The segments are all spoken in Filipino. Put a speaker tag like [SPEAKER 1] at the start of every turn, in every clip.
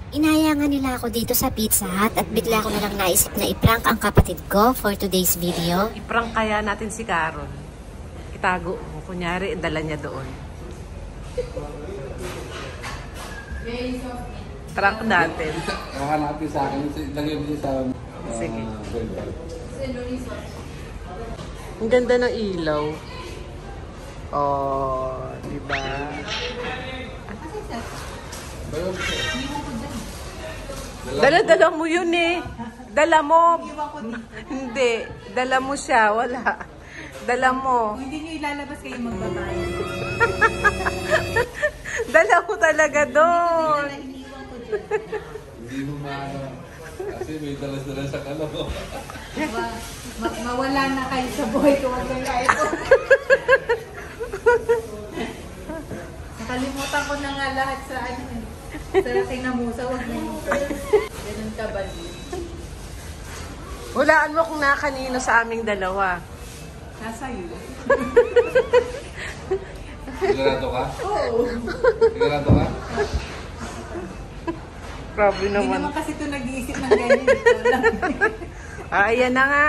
[SPEAKER 1] Inayangan nila ako dito sa Pizza Hut at bigla ko na lang naisip na i-prank ang kapatid ko for today's video.
[SPEAKER 2] I-prank kaya natin si Carol. Itago mo. Kunyari, dala niya doon. Prank natin.
[SPEAKER 3] Baka natin sa akin. Lagyan mo sa...
[SPEAKER 2] Sige. Ang ganda ng ilaw. Oh, diba? Dala-dala mo yun eh. Dala mo. Hindi. Dala mo siya. Wala. Dala mo.
[SPEAKER 4] Hindi nyo ilalabas kayo magbabayad.
[SPEAKER 2] Dala mo talaga doon.
[SPEAKER 3] Hindi mo maano. Kasi may dalas-dalas sa kalabaw.
[SPEAKER 4] Mawala na kayo sa buhay ko. Wag lang kayo po. Nakalimutan ko na nga lahat sa ano eh. Sa kinamusa, wag na yung ganun ka ba?
[SPEAKER 2] Hulaan mo kung nakanino sa aming dalawa.
[SPEAKER 4] Nasa iyo.
[SPEAKER 3] Sigurado ka?
[SPEAKER 4] Oo.
[SPEAKER 3] Sigurado ka?
[SPEAKER 2] Grabe
[SPEAKER 4] Hindi
[SPEAKER 2] naman.
[SPEAKER 4] naman kasi ito nag-iisip ng ganyan. Ito lang.
[SPEAKER 2] Ayan na nga.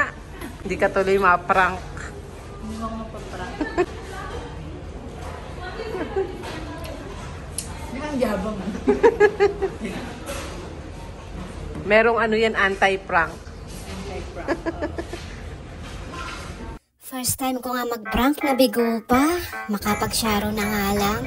[SPEAKER 2] Hindi ka tuloy ma-prank.
[SPEAKER 4] Hindi mo mapaprank. Hindi ang yabang.
[SPEAKER 2] Merong ano yan, anti-prank.
[SPEAKER 4] Anti-prank.
[SPEAKER 1] First time ko nga mag-prank, nabigo pa. Makapag-sharo na nga lang.